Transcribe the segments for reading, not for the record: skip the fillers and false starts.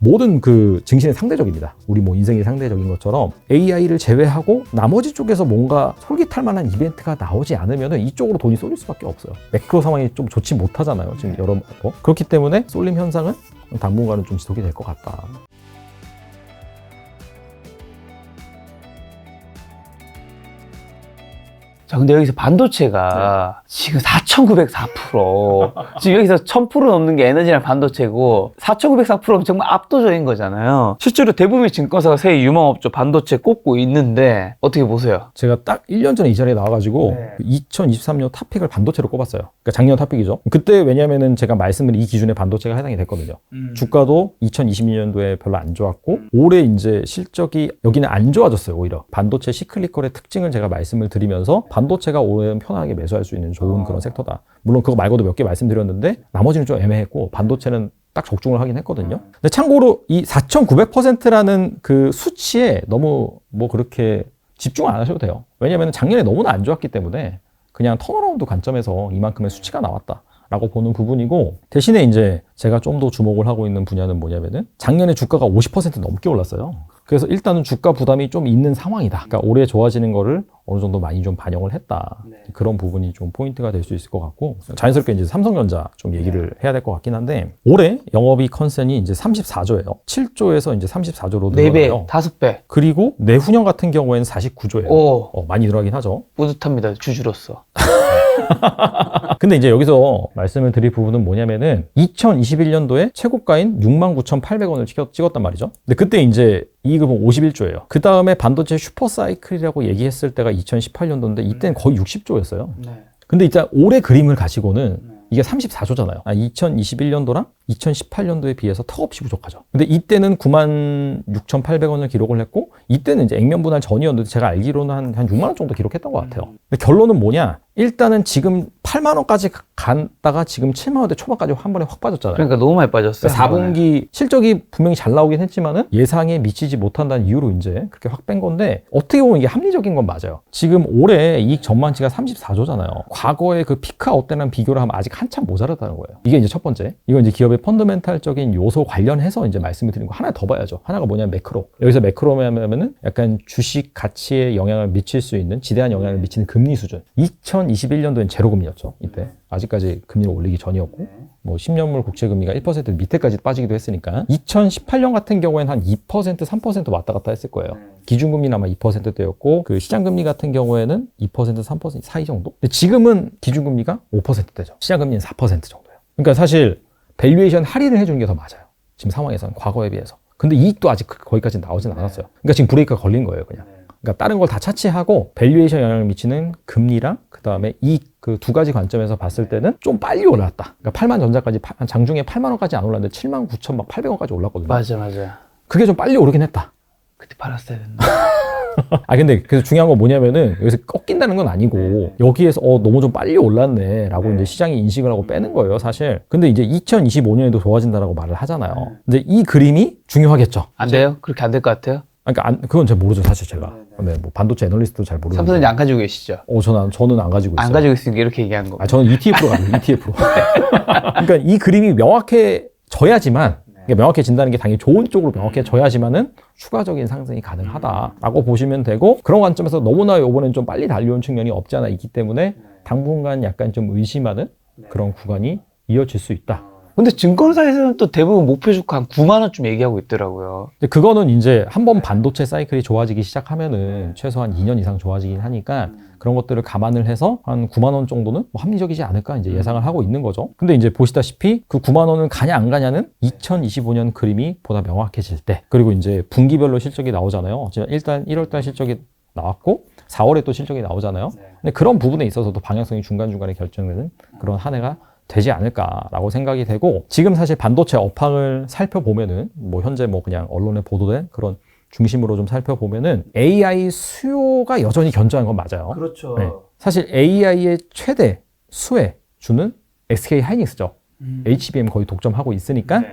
모든 그 증시는 상대적입니다. 우리 뭐 인생이 상대적인 것처럼 AI를 제외하고 나머지 쪽에서 뭔가 솔깃할 만한 이벤트가 나오지 않으면 이쪽으로 돈이 쏠릴 수밖에 없어요. 매크로 상황이 좀 좋지 못하잖아요. 지금 여러 거. 그렇기 때문에 쏠림 현상은 당분간은 좀 지속이 될 것 같다. 자, 근데 여기서 반도체가 지금 4,904%. 지금 여기서 1,000% 넘는 게 에너지랑 반도체고 4,904%면 정말 압도적인 거잖아요. 실제로 대부분의 증권사가 새 유망업종 반도체 꼽고 있는데 어떻게 보세요? 제가 딱 1년 전에 이 자리에 나와가지고 2023년 탑픽을 반도체로 꼽았어요. 그러니까 작년 탑픽이죠. 그때 왜냐면은 제가 말씀드린 이 기준에 반도체가 해당이 됐거든요. 주가도 2022년도에 별로 안 좋았고 올해 이제 실적이 여기는 안 좋아졌어요. 오히려 반도체 시클리컬의 특징을 제가 말씀을 드리면서 반도체가 올해는 편하게 매수할 수 있는 좋은 그런 섹터다. 물론 그거 말고도 몇 개 말씀드렸는데 나머지는 좀 애매했고 반도체는 딱 적중을 하긴 했거든요. 근데 참고로 이 4,900%라는 그 수치에 너무 뭐 그렇게 집중 안 하셔도 돼요. 왜냐면 작년에 너무나 안 좋았기 때문에 그냥 턴어라운드 관점에서 이만큼의 수치가 나왔다 라고 보는 부분이고, 대신에 이제 제가 좀 더 주목을 하고 있는 분야는 뭐냐면은 작년에 주가가 50% 넘게 올랐어요. 그래서 일단은 주가 부담이 좀 있는 상황이다. 그러니까 올해 좋아지는 거를 어느 정도 많이 좀 반영을 했다. 그런 부분이 좀 포인트가 될 수 있을 것 같고, 자연스럽게 이제 삼성전자 좀 얘기를 해야 될 것 같긴 한데, 올해 영업이익 컨센이 이제 34조예요. 7조에서 이제 34조로 늘어나요. 4배, 5배. 그리고 내후년 같은 경우에는 49조예요. 많이 늘어나긴 하죠. 뿌듯합니다, 주주로서. 근데 이제 여기서 말씀을 드릴 부분은 뭐냐면은 2021년도에 최고가인 69,800원을 찍었단 말이죠. 근데 그때 이제 이익은 51조예요. 그 다음에 반도체 슈퍼사이클이라고 얘기했을 때가 2018년도인데 이때는 거의 60조였어요. 근데 일단 올해 그림을 가시고는 이게 34조잖아요. 2021년도랑 2018년도에 비해서 턱없이 부족하죠. 근데 이때는 96,800원을 기록을 했고, 이때는 이제 액면 분할 전이었는데 제가 알기로는 한 6만 원 정도 기록했던 것 같아요. 근데 결론은 뭐냐? 일단은 지금 8만 원까지 갔다가 지금 7만 원대 초반까지 한 번에 확 빠졌잖아요. 그러니까 너무 많이 빠졌어요. 그러니까 4분기 실적이 분명히 잘 나오긴 했지만은 예상에 미치지 못한다는 이유로 이제 그렇게 확 뺀 건데, 어떻게 보면 이게 합리적인 건 맞아요. 지금 올해 이익 전망치가 34조잖아요. 과거에 그 피크아웃 때랑 비교를 하면 아직 한참 모자라다는 거예요. 이게 이제 첫 번째. 이건 이제 기업의 펀더멘탈적인 요소 관련해서 이제 말씀을 드린 거 하나 더 봐야죠. 하나가 뭐냐면 매크로. 여기서 매크로면은 약간 주식 가치에 영향을 미칠 수 있는, 지대한 영향을 미치는 금리 수준. 2021년도엔 제로금리였죠. 이때. 아직까지 금리를 올리기 전이었고, 뭐 10년물 국채금리가 1% 밑에까지 빠지기도 했으니까 2018년 같은 경우에는 한 2%, 3% 왔다 갔다 했을 거예요. 기준금리는 아마 2%대였고 그 시장금리 같은 경우에는 2%, 3% 사이 정도? 근데 지금은 기준금리가 5%대죠. 시장금리는 4% 정도예요. 그러니까 사실 밸류에이션 할인을 해주는 게 더 맞아요. 지금 상황에서는 과거에 비해서. 근데 이익도 아직 거기까지 나오진 않았어요. 그러니까 지금 브레이크가 걸린 거예요, 그냥. 그러니까 다른 걸 다 차치하고 밸류에이션 영향을 미치는 금리랑 그 다음에 이익, 그 두 가지 관점에서 봤을 때는 좀 빨리 올랐다. 그러니까 8만 전자까지 장중에 8만 원까지 안 올랐는데 7만 9천 막 800원까지 올랐거든요. 맞아. 그게 좀 빨리 오르긴 했다. 그때 팔았어야 됐나? 근데 그래서 중요한 건 뭐냐면은 여기서 꺾인다는 건 아니고 여기에서 너무 좀 빨리 올랐네 라고 이제 시장이 인식을 하고 빼는 거예요, 사실. 근데 이제 2025년에도 좋아진다라고 말을 하잖아요. 근데 이 그림이 중요하겠죠. 안 돼요? 그렇게 안 될 것 같아요? 그러니까 그건 잘 모르죠, 사실 제가. 네, 뭐 반도체 애널리스트도 잘 모르는데. 삼성전자 안 가지고 계시죠? 저는 안 가지고 있어요. 안 가지고 있으니까 이렇게 얘기한 거. 저는 ETF로 가요, ETF로. 그러니까 이 그림이 명확해져야지만, 그러니까 명확해진다는 게 당연히 좋은 쪽으로 명확해져야지만은 추가적인 상승이 가능하다라고 보시면 되고, 그런 관점에서 너무나 이번엔 좀 빨리 달려온 측면이 없지 않아 있기 때문에 당분간 약간 좀 의심하는 그런 구간이 이어질 수 있다. 근데 증권사에서는 또 대부분 목표 주가 한 9만 원쯤 얘기하고 있더라고요. 근데 그거는 이제 한번 반도체 사이클이 좋아지기 시작하면은 최소한 2년 이상 좋아지긴 하니까 그런 것들을 감안을 해서 한 9만 원 정도는 뭐 합리적이지 않을까 이제 예상을 하고 있는 거죠. 근데 이제 보시다시피 그 9만 원은 가냐 안 가냐는 2025년 그림이 보다 명확해질 때, 그리고 이제 분기별로 실적이 나오잖아요. 일단 1월달 실적이 나왔고 4월에 또 실적이 나오잖아요. 근데 그런 부분에 있어서도 방향성이 중간중간에 결정되는 그런 한 해가 되지 않을까라고 생각이 되고, 지금 사실 반도체 업황을 살펴보면은 뭐 현재 뭐 그냥 언론에 보도된 그런 중심으로 좀 살펴보면은 AI 수요가 여전히 견조한 건 맞아요. 그렇죠. 네. 사실 AI의 최대 수혜주는 SK 하이닉스죠. HBM 거의 독점하고 있으니까.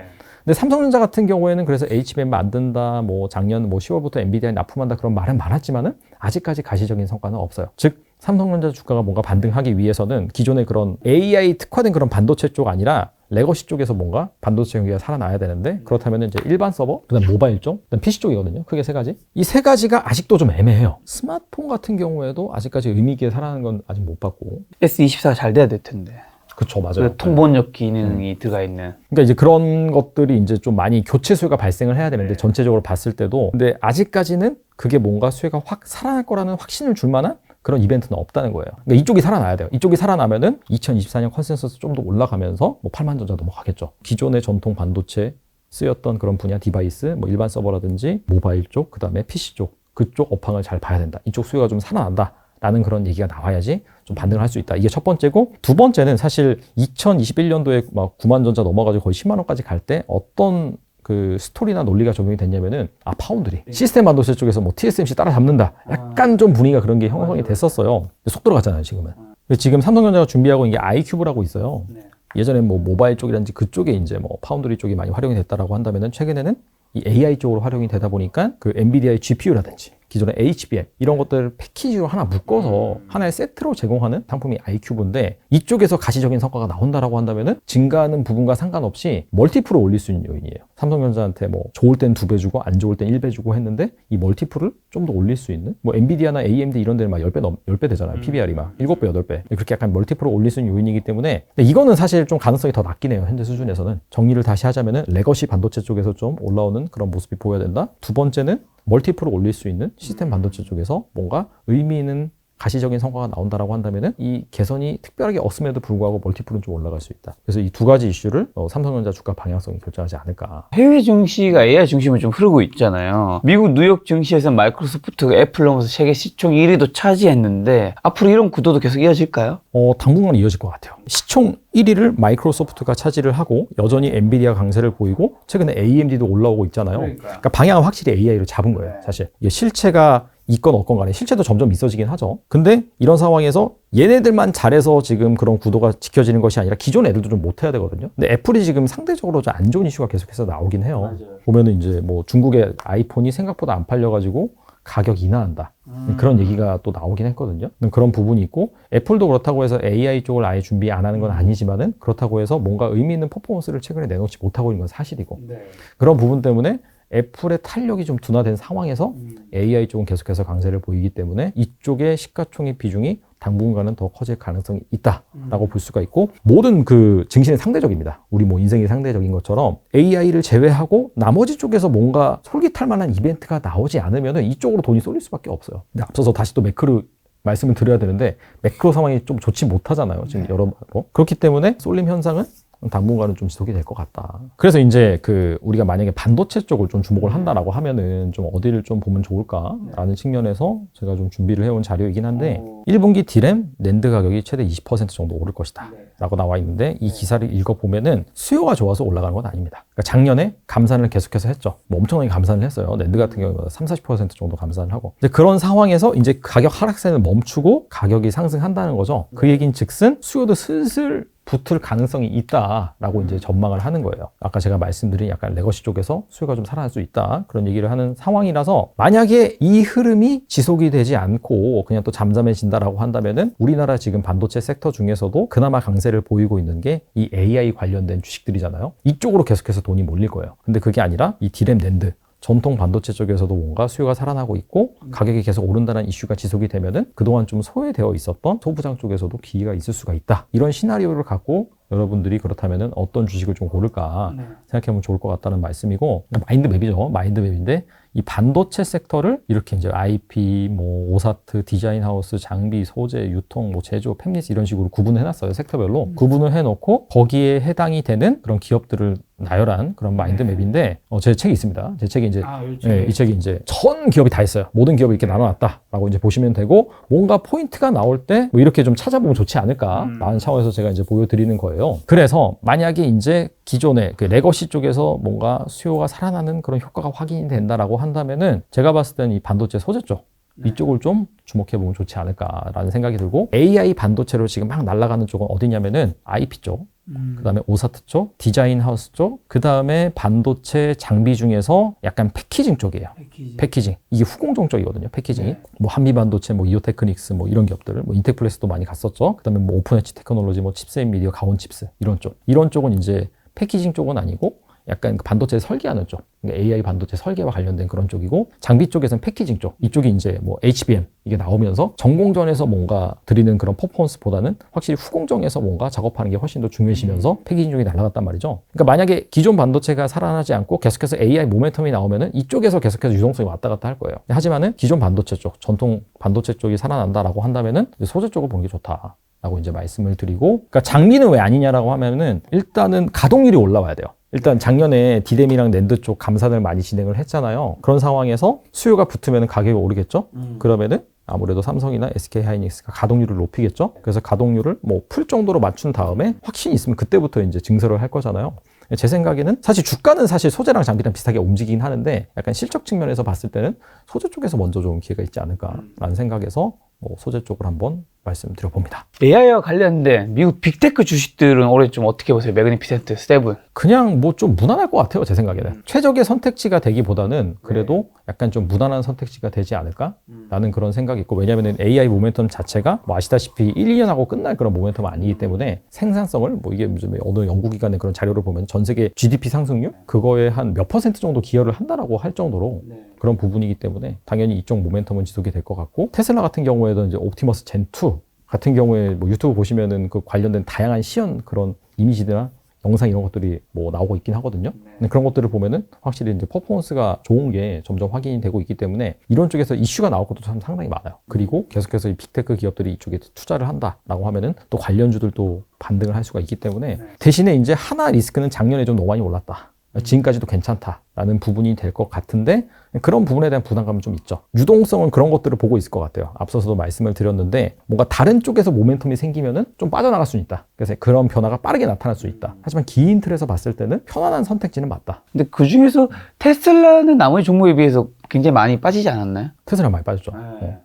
근데 삼성전자 같은 경우에는 그래서 HBM 만든다, 뭐 작년 뭐 10월부터 엔비디아에 납품한다 그런 말은 많았지만은 아직까지 가시적인 성과는 없어요. 즉 삼성전자 주가가 뭔가 반등하기 위해서는 기존의 그런 AI 특화된 그런 반도체 쪽 아니라 레거시 쪽에서 뭔가 반도체 경기가 살아나야 되는데 그렇다면 이제 일반 서버, 그다음 모바일 쪽, 그다음 PC 쪽이거든요. 크게 세 가지. 이 세 가지가 아직도 좀 애매해요. 스마트폰 같은 경우에도 아직까지 의미 있게 살아나는 건 아직 못 봤고. S24가 잘 돼야 될 텐데. 그쵸, 맞아요. 그 통번역 기능이 들어가 있는. 그러니까 이제 그런 것들이 이제 좀 많이 교체 수요가 발생을 해야 되는데 전체적으로 봤을 때도 근데 아직까지는 그게 뭔가 수요가 확 살아날 거라는 확신을 줄 만한 그런 이벤트는 없다는 거예요. 그러니까 이쪽이 살아나야 돼요. 이쪽이 살아나면은 2024년 컨센서스 좀 더 올라가면서 뭐 8만 전자 넘어가겠죠. 기존의 전통 반도체 쓰였던 그런 분야 디바이스, 뭐 일반 서버라든지 모바일 쪽, 그다음에 PC 쪽 그쪽 업황을 잘 봐야 된다. 이쪽 수요가 좀 살아난다. 라는 그런 얘기가 나와야지 좀 반등을 할 수 있다. 이게 첫 번째고, 두 번째는 사실 2021년도에 막 9만 전자 넘어가지고 거의 10만 원까지 갈 때 어떤 그 스토리나 논리가 적용이 됐냐면은 파운드리 시스템 반도체 쪽에서 뭐 TSMC 따라잡는다. 약간 좀 분위기가 그런 게 형성이 됐었어요. 속 들어갔잖아요, 지금은. 근데 지금 삼성전자가 준비하고 있는 게 아이큐브라고 있어요. 예전에 뭐 모바일 쪽이라든지 그쪽에 이제 뭐 파운드리 쪽이 많이 활용이 됐다라고 한다면은 최근에는 이 AI 쪽으로 활용이 되다 보니까 그 엔비디아의 GPU라든지 기존의 HBM 이런 것들을 패키지로 하나 묶어서 하나의 세트로 제공하는 상품이 아이큐브인데 이쪽에서 가시적인 성과가 나온다라고 한다면은 증가하는 부분과 상관없이 멀티플을 올릴 수 있는 요인이에요. 삼성전자한테 뭐 좋을 땐 2배 주고 안 좋을 땐 1배 주고 했는데 이 멀티플을 좀 더 올릴 수 있는 뭐 엔비디아나 AMD 이런 데는 막 10배 되잖아요. PBR이 막 7배, 8배. 그렇게 약간 멀티플을 올릴 수 있는 요인이기 때문에 근데 이거는 사실 좀 가능성이 더 낮긴 해요. 현재 수준에서는. 정리를 다시 하자면은 레거시 반도체 쪽에서 좀 올라오는 그런 모습이 보여야 된다. 두 번째는 멀티플을 올릴 수 있는 시스템 반도체 쪽에서 뭔가 의미 있는 가시적인 성과가 나온다라고 한다면은 이 개선이 특별하게 없음에도 불구하고 멀티플은 좀 올라갈 수 있다. 그래서 이 두 가지 이슈를 삼성전자 주가 방향성이 결정하지 않을까. 해외 증시가 AI 중심으로 좀 흐르고 있잖아요. 미국 뉴욕 증시에서 마이크로소프트가 애플 넘어서 세계 시총 1위도 차지했는데 앞으로 이런 구도도 계속 이어질까요? 당분간 이어질 것 같아요. 시총 1위를 마이크로소프트가 차지를 하고 여전히 엔비디아 강세를 보이고 최근에 AMD도 올라오고 있잖아요. 그러니까 방향은 확실히 AI로 잡은 거예요. 사실 이게 실체가 있건 없건 간에 실체도 점점 있어지긴 하죠. 근데 이런 상황에서 얘네들만 잘해서 지금 그런 구도가 지켜지는 것이 아니라 기존 애들도 좀 못해야 되거든요. 근데 애플이 지금 상대적으로 좀 안 좋은 이슈가 계속해서 나오긴 해요. 맞아요. 보면은 이제 뭐 중국의 아이폰이 생각보다 안 팔려가지고 가격 인하한다. 그런 얘기가 또 나오긴 했거든요. 그런 부분이 있고 애플도 그렇다고 해서 AI 쪽을 아예 준비 안 하는 건 아니지만은 그렇다고 해서 뭔가 의미 있는 퍼포먼스를 최근에 내놓지 못하고 있는 건 사실이고 그런 부분 때문에 애플의 탄력이 좀 둔화된 상황에서 AI 쪽은 계속해서 강세를 보이기 때문에 이쪽의 시가총액 비중이 당분간은 더 커질 가능성이 있다라고 볼 수가 있고 모든 그 증시는 상대적입니다. 우리 뭐 인생이 상대적인 것처럼 AI를 제외하고 나머지 쪽에서 뭔가 솔깃할 만한 이벤트가 나오지 않으면 이쪽으로 돈이 쏠릴 수밖에 없어요. 근데 앞서서 다시 또 매크로 말씀을 드려야 되는데 매크로 상황이 좀 좋지 못하잖아요. 지금 여러모로. 그렇기 때문에 쏠림 현상은 당분간은 좀 지속이 될 것 같다. 그래서 이제 그 우리가 만약에 반도체 쪽을 좀 주목을 한다라고 하면은 좀 어디를 좀 보면 좋을까라는 측면에서 제가 좀 준비를 해온 자료이긴 한데 1분기 디램 낸드 가격이 최대 20% 정도 오를 것이다 라고 나와 있는데 이 기사를 읽어보면은 수요가 좋아서 올라가는 건 아닙니다. 그러니까 작년에 감산을 계속해서 했죠. 뭐 엄청나게 감산을 했어요. 낸드 같은 경우는 30-40% 정도 감산을 하고 이제 그런 상황에서 이제 가격 하락세를 멈추고 가격이 상승한다는 거죠. 그 얘기는 즉슨 수요도 슬슬 붙을 가능성이 있다라고 이제 전망을 하는 거예요. 아까 제가 말씀드린 약간 레거시 쪽에서 수요가 좀 살아날 수 있다 그런 얘기를 하는 상황이라서 만약에 이 흐름이 지속이 되지 않고 그냥 또 잠잠해진다라고 한다면은 우리나라 지금 반도체 섹터 중에서도 그나마 강세를 보이고 있는 게 이 AI 관련된 주식들이잖아요. 이쪽으로 계속해서 돈이 몰릴 거예요. 근데 그게 아니라 이 디램 낸드 전통 반도체 쪽에서도 뭔가 수요가 살아나고 있고 가격이 계속 오른다는 이슈가 지속이 되면은 그동안 좀 소외되어 있었던 소부장 쪽에서도 기회가 있을 수가 있다. 이런 시나리오를 갖고 여러분들이 그렇다면은 어떤 주식을 좀 고를까 생각해보면 좋을 것 같다는 말씀이고 마인드맵이죠. 마인드맵인데 이 반도체 섹터를 이렇게 이제 IP, 뭐 오사트, 디자인하우스, 장비, 소재, 유통, 뭐 제조, 팹리스 이런 식으로 구분을 해놨어요. 섹터별로 구분을 해놓고 거기에 해당이 되는 그런 기업들을 나열한 그런 마인드맵인데 제 책이 있습니다. 제 책이 이제 이 책이 이제 전 기업이 다 있어요. 모든 기업을 이렇게 나눠놨다라고 이제 보시면 되고 뭔가 포인트가 나올 때 뭐 이렇게 좀 찾아보면 좋지 않을까라는 차원에서 제가 이제 보여드리는 거예요. 그래서 만약에 이제 기존의 그 레거시 쪽에서 뭔가 수요가 살아나는 그런 효과가 확인이 된다라고 한다면은 제가 봤을 때는 이 반도체 소재 쪽 이쪽을 좀 주목해보면 좋지 않을까라는 생각이 들고 AI 반도체로 지금 막 날아가는 쪽은 어디냐면은 IP 쪽 그다음에 오사트 쪽, 디자인 하우스 쪽, 그다음에 반도체 장비 중에서 약간 패키징 쪽이에요. 패키징. 이게 후공정 쪽이거든요. 패키징이. 뭐 한미 반도체, 뭐 이오테크닉스 뭐 이런 기업들, 뭐 인텍플레스도 많이 갔었죠. 그다음에 뭐 오픈 엣지 테크놀로지, 뭐 칩셋 미디어, 가온 칩스 이런 쪽. 이런 쪽은 이제 패키징 쪽은 아니고 약간 반도체 설계하는 쪽, 그러니까 AI 반도체 설계와 관련된 그런 쪽이고, 장비 쪽에서는 패키징 쪽, 이쪽이 이제 뭐 HBM 이게 나오면서 전공전에서 뭔가 드리는 그런 퍼포먼스보다는 확실히 후공정에서 뭔가 작업하는 게 훨씬 더 중요해지면서 패키징 쪽이 날아갔단 말이죠. 그러니까 만약에 기존 반도체가 살아나지 않고 계속해서 AI 모멘텀이 나오면은 이쪽에서 계속해서 유동성이 왔다 갔다 할 거예요. 하지만은 기존 반도체 쪽, 전통 반도체 쪽이 살아난다라고 한다면은 소재 쪽을 보는 게 좋다. 라고 이제 말씀을 드리고, 그러니까 장비는 왜 아니냐라고 하면은 일단은 가동률이 올라와야 돼요. 일단 작년에 디램이랑 낸드 쪽 감산을 많이 진행을 했잖아요. 그런 상황에서 수요가 붙으면 가격이 오르겠죠. 그러면은 아무래도 삼성이나 SK 하이닉스가 가동률을 높이겠죠. 그래서 가동률을 뭐 풀 정도로 맞춘 다음에 확신이 있으면 그때부터 이제 증설을 할 거잖아요. 제 생각에는 사실 주가는 사실 소재랑 장비랑 비슷하게 움직이긴 하는데 약간 실적 측면에서 봤을 때는 소재 쪽에서 먼저 좀 기회가 있지 않을까라는 생각에서 뭐 소재 쪽을 한번 말씀드려봅니다. AI와 관련된 미국 빅테크 주식들은 올해 좀 어떻게 보세요? 매그니피센트, 스테븐. 그냥 뭐 좀 무난할 것 같아요, 제 생각에는. 최적의 선택지가 되기보다는 그래도 약간 좀 무난한 선택지가 되지 않을까라는 그런 생각이 있고, 왜냐하면 AI 모멘텀 자체가 뭐 아시다시피 1, 2년 하고 끝날 그런 모멘텀은 아니기 때문에 생산성을 뭐 이게 무슨 어느 연구기관의 그런 자료를 보면 전 세계 GDP 상승률 그거에 한 몇 퍼센트 정도 기여를 한다라고 할 정도로 그런 부분이기 때문에 당연히 이쪽 모멘텀은 지속이 될 것 같고, 테슬라 같은 경우에도 이제 옵티머스 젠2 같은 경우에 뭐 유튜브 보시면은 그 관련된 다양한 시연 그런 이미지들이나 영상 이런 것들이 뭐 나오고 있긴 하거든요. 근데 그런 것들을 보면은 확실히 이제 퍼포먼스가 좋은 게 점점 확인이 되고 있기 때문에 이런 쪽에서 이슈가 나올 것도 참 상당히 많아요. 그리고 계속해서 이 빅테크 기업들이 이쪽에 투자를 한다라고 하면은 또 관련주들도 반등을 할 수가 있기 때문에, 대신에 이제 하나 리스크는 작년에 좀 너무 많이 올랐다. 지금까지도 괜찮다라는 부분이 될 것 같은데, 그런 부분에 대한 부담감은 좀 있죠. 유동성은 그런 것들을 보고 있을 것 같아요. 앞서서도 말씀을 드렸는데 뭔가 다른 쪽에서 모멘텀이 생기면은 좀 빠져나갈 수는 있다. 그래서 그런 변화가 빠르게 나타날 수 있다. 하지만 긴 틀에서 봤을 때는 편안한 선택지는 맞다. 근데 그 중에서 테슬라는 나머지 종목에 비해서 굉장히 많이 빠지지 않았나요? 테슬라 많이 빠졌죠.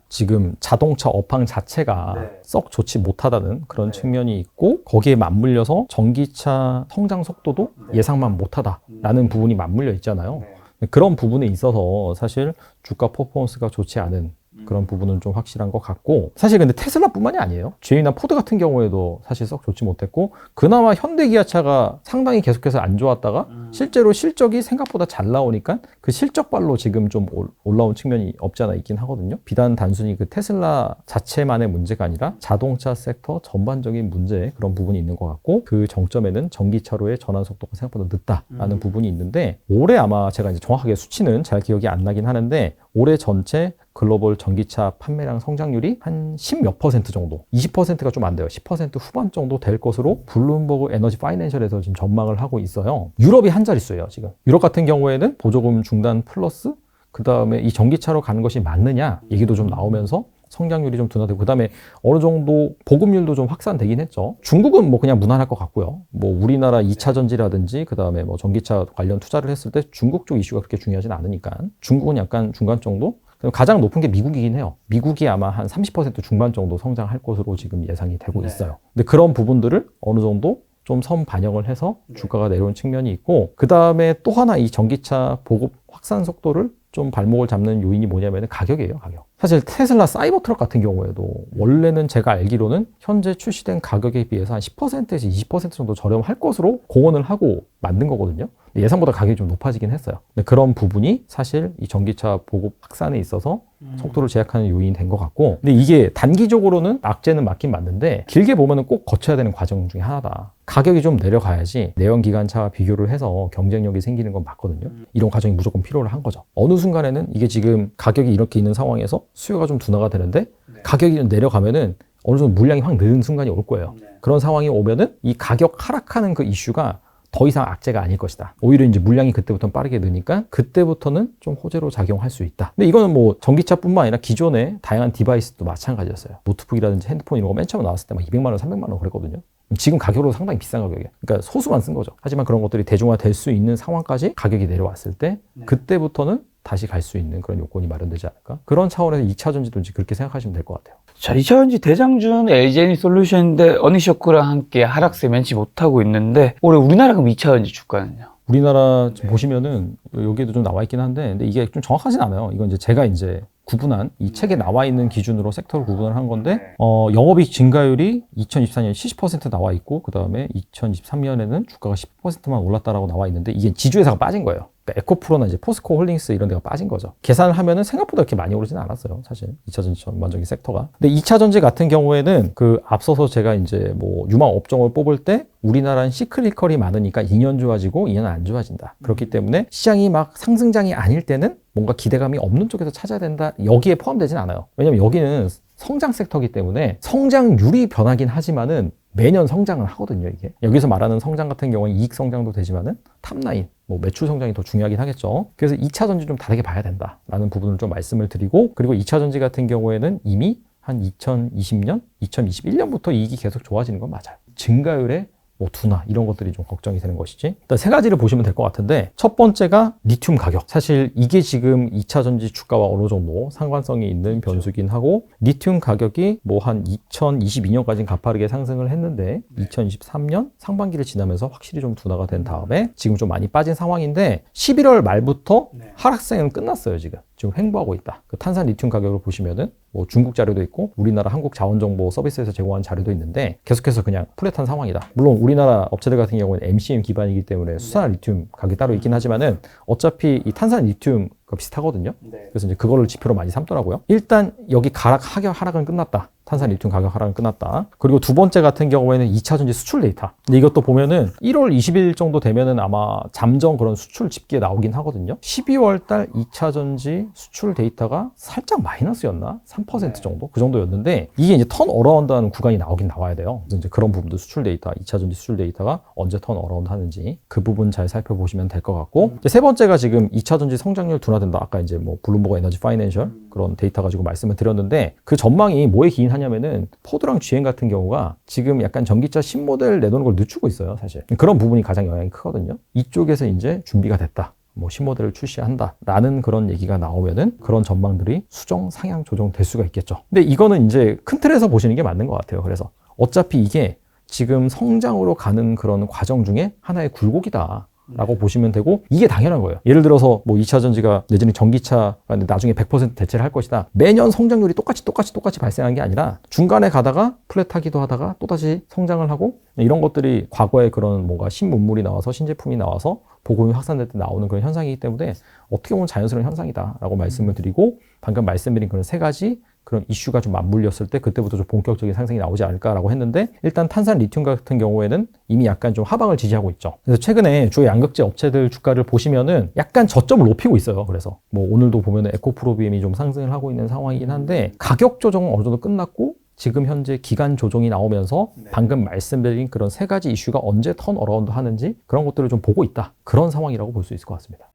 지금 자동차 업황 자체가 썩 좋지 못하다는 그런 측면이 있고, 거기에 맞물려서 전기차 성장 속도도 예상만 못하다라는 부분이 맞물려 있잖아요. 그런 부분에 있어서 사실 주가 퍼포먼스가 좋지 않은 그런 부분은 좀 확실한 것 같고, 사실 근데 테슬라뿐만이 아니에요. GM이나 포드 같은 경우에도 사실 썩 좋지 못했고, 그나마 현대기아차가 상당히 계속해서 안 좋았다가 실제로 실적이 생각보다 잘 나오니까 그 실적발로 지금 좀 올라온 측면이 없지 않아 있긴 하거든요. 비단 단순히 그 테슬라 자체만의 문제가 아니라 자동차 섹터 전반적인 문제, 그런 부분이 있는 것 같고, 그 정점에는 전기차로의 전환 속도가 생각보다 늦다라는 부분이 있는데, 올해 아마 제가 이제 정확하게 수치는 잘 기억이 안 나긴 하는데 올해 전체 글로벌 전기차 판매량 성장률이 한 10몇 퍼센트 정도, 20%가 좀 안 돼요. 10% 후반 정도 될 것으로 블룸버그 에너지 파이낸셜에서 지금 전망을 하고 있어요. 유럽이 한 자릿수예요, 지금. 유럽 같은 경우에는 보조금 중단 플러스 그 다음에 이 전기차로 가는 것이 맞느냐 얘기도 좀 나오면서 성장률이 좀 둔화되고, 그 다음에 어느 정도 보급률도 좀 확산되긴 했죠. 중국은 뭐 그냥 무난할 것 같고요. 뭐 우리나라 2차 전지라든지 그 다음에 뭐 전기차 관련 투자를 했을 때 중국 쪽 이슈가 그렇게 중요하진 않으니까 중국은 약간 중간 정도. 가장 높은 게 미국이긴 해요. 미국이 아마 한 30% 중반 정도 성장할 것으로 지금 예상이 되고 있어요. 근데 그런 부분들을 어느 정도 좀 선반영을 해서 주가가 내려온 측면이 있고, 그 다음에 또 하나 이 전기차 보급 확산 속도를 좀 발목을 잡는 요인이 뭐냐면 가격이에요, 가격. 사실 테슬라 사이버트럭 같은 경우에도 원래는 제가 알기로는 현재 출시된 가격에 비해서 한 10%에서 20% 정도 저렴할 것으로 공언을 하고 만든 거거든요. 예상보다 가격이 좀 높아지긴 했어요. 근데 그런 부분이 사실 이 전기차 보급 확산에 있어서 속도를 제약하는 요인이 된 것 같고, 근데 이게 단기적으로는 악재는 맞긴 맞는데 길게 보면은 꼭 거쳐야 되는 과정 중에 하나다. 가격이 좀 내려가야지 내연기관차와 비교를 해서 경쟁력이 생기는 건 맞거든요. 이런 과정이 무조건 필요를 한 거죠. 어느 순간에는 이게 지금 가격이 이렇게 있는 상황에서 수요가 좀 둔화가 되는데 가격이 좀 내려가면은 어느 정도 물량이 확 느는 순간이 올 거예요. 그런 상황이 오면은 이 가격 하락하는 그 이슈가 더 이상 악재가 아닐 것이다. 오히려 이제 물량이 그때부터는 빠르게 느니까 그때부터는 좀 호재로 작용할 수 있다. 근데 이거는 뭐 전기차뿐만 아니라 기존의 다양한 디바이스도 마찬가지였어요. 노트북이라든지 핸드폰 이런 거 맨 처음 나왔을 때 막 200만 원, 300만 원 그랬거든요. 지금 가격으로 상당히 비싼 가격이에요. 그러니까 소수만 쓴 거죠. 하지만 그런 것들이 대중화될 수 있는 상황까지 가격이 내려왔을 때 그때부터는 다시 갈 수 있는 그런 요건이 마련되지 않을까? 그런 차원에서 2차 전지도 이제 그렇게 생각하시면 될 것 같아요. 자, 2차 전지 대장주는 LG에너지솔루션인데 어니쇼크랑 함께 하락세 면치 못하고 있는데 올해 우리나라 그럼 2차 전지 주가는요? 우리나라 지금 보시면은 여기에도 좀 나와 있긴 한데 근데 이게 좀 정확하진 않아요. 이건 이제 제가 이제 구분한 이 책에 나와 있는 기준으로 섹터를 구분을 한 건데 영업이익 증가율이 2024년에 70% 나와 있고 그 다음에 2023년에는 주가가 10%만 올랐다라고 나와 있는데 이게 지주회사가 빠진 거예요. 그러니까 에코프로나 이제 포스코 홀딩스 이런 데가 빠진 거죠. 계산을 하면은 생각보다 그렇게 많이 오르지는 않았어요. 사실 2차 전지 전반적인 섹터가. 근데 2차 전지 같은 경우에는 그 앞서서 제가 이제 뭐 유망 업종을 뽑을 때 우리나라는 시클리컬이 많으니까 2년 좋아지고 2년 안 좋아진다. 그렇기 때문에 시장이 막 상승장이 아닐 때는 뭔가 기대감이 없는 쪽에서 찾아야 된다. 여기에 포함되진 않아요. 왜냐면 여기는 성장 섹터이기 때문에 성장률이 변하긴 하지만은 매년 성장은 하거든요, 이게. 여기서 말하는 성장 같은 경우는 이익 성장도 되지만은 탑라인, 뭐 매출 성장이 더 중요하긴 하겠죠. 그래서 2차 전지 좀 다르게 봐야 된다라는 부분을 좀 말씀을 드리고, 그리고 2차 전지 같은 경우에는 이미 한 2020년, 2021년부터 이익이 계속 좋아지는 건 맞아요. 증가율에 뭐 둔화 이런 것들이 좀 걱정이 되는 것이지. 일단 세 가지를 보시면 될 것 같은데 첫 번째가 리튬 가격. 사실 이게 지금 2차 전지 주가와 어느 정도 상관성이 있는 변수긴 하고 리튬 가격이 뭐 한 2022년까지는 가파르게 상승을 했는데 2023년 상반기를 지나면서 확실히 좀 둔화가 된 다음에 지금 좀 많이 빠진 상황인데 11월 말부터 하락세는 끝났어요. 지금 횡보하고 있다. 그 탄산 리튬 가격을 보시면은 뭐 중국 자료도 있고 우리나라 한국자원정보 서비스에서 제공한 자료도 있는데 계속해서 그냥 플랫한 상황이다. 물론 우리나라 업체들 같은 경우는 MCM 기반이기 때문에 수산화 리튬 가격이 따로 있긴 하지만은 어차피 이 탄산 리튬 비슷하거든요. 그래서 이제 그거를 지표로 많이 삼더라고요. 일단 여기 하락은 끝났다. 탄산 리튬 가격 하락은 끝났다. 그리고 두 번째 같은 경우에는 2차 전지 수출 데이터. 근데 이것도 보면은 1월 20일 정도 되면은 아마 잠정 그런 수출 집계 나오긴 하거든요. 12월 달 2차 전지 수출 데이터가 살짝 마이너스였나? 3% 정도? 그 정도였는데 이게 이제 턴 어라운드 하는 구간이 나오긴 나와야 돼요. 그래서 이제 그런 부분도 수출 데이터, 2차 전지 수출 데이터가 언제 턴 어라운드 하는지 그 부분 잘 살펴보시면 될 것 같고 이제 세 번째가 지금 2차 전지 성장률 둔화된다. 아까 이제 뭐 블룸버그 에너지 파이낸셜 그런 데이터 가지고 말씀을 드렸는데 그 전망이 뭐에 기인하냐면은 포드랑 GM 같은 경우가 지금 약간 전기차 신모델 내놓는 걸 늦추고 있어요, 사실. 그런 부분이 가장 영향이 크거든요. 이쪽에서 이제 준비가 됐다. 뭐 신모델을 출시한다라는 그런 얘기가 나오면은 그런 전망들이 수정, 상향, 조정 될 수가 있겠죠. 근데 이거는 이제 큰 틀에서 보시는 게 맞는 것 같아요. 그래서 어차피 이게 지금 성장으로 가는 그런 과정 중에 하나의 굴곡이다. 라고 보시면 되고 이게 당연한 거예요. 예를 들어서 뭐 2차 전지가 내지는 전기차가 나중에 100% 대체를 할 것이다. 매년 성장률이 똑같이 발생한 게 아니라 중간에 가다가 플랫하기도 하다가 또다시 성장을 하고 이런 것들이 과거에 그런 뭔가 신문물이 나와서 신제품이 나와서 보급이 확산될 때 나오는 그런 현상이기 때문에 어떻게 보면 자연스러운 현상이다라고 말씀을 드리고 방금 말씀드린 그런 세 가지 그런 이슈가 좀 맞물렸을 때 그때부터 좀 본격적인 상승이 나오지 않을까라고 했는데 일단 탄산 리튬 같은 경우에는 이미 약간 좀 하방을 지지하고 있죠. 그래서 최근에 주요 양극재 업체들 주가를 보시면은 약간 저점을 높이고 있어요. 그래서 뭐 오늘도 보면은 에코프로비엠이 좀 상승을 하고 있는 상황이긴 한데 가격 조정은 어느 정도 끝났고 지금 현재 기간 조정이 나오면서 방금 말씀드린 그런 세 가지 이슈가 언제 턴 어라운드 하는지 그런 것들을 좀 보고 있다. 그런 상황이라고 볼 수 있을 것 같습니다.